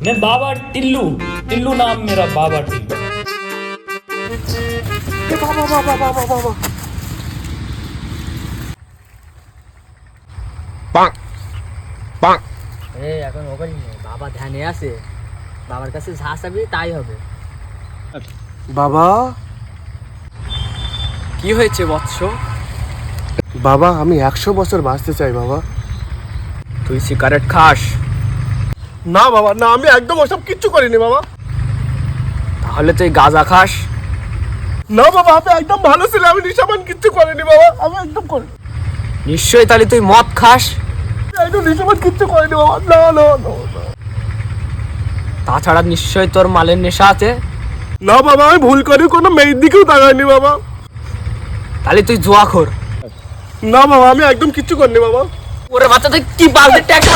मैं बाबा टिल्लू, टिल्लू नाम मेरा बाबा टिल्लू। এখন ওখানে বাবা ধ্যানে আছে, বাবার কাছে যা চাবি তাই হবে। বাবা, কি হয়েছে বৎস? বাবা আমি 100 বছর বাঁচতে চাই বাবা। তুই সিগারেট খাস? না বাবা না, আমি একদম ওসব কিচ্ছু করিনি বাবা। তাহলে তুই গাঁজা খাস? না বাবা, আমি একদম ভালো ছিলাম, আমি নিশাপান কিচ্ছু করিনি বাবা, আমি একদম করিনি। নিশ্চয়ই তাহলে তুই মদ খাস? একদম নিশাপান কিচ্ছু করিনি বাবা। না না না না। তাছাড়া নিশ্চয়ই তোর মালের নেশা আছে? না বাবা, আমি ভুল করি কোনো মেয়ের দিকেও তাকাইনি বাবা। তাহলে তুই জুয়াখোর? না বাবা, আমি একদম কিচ্ছু করিনি বাবা। ওরে বাচ্চা, তুই কি বালতি ট্যাক্স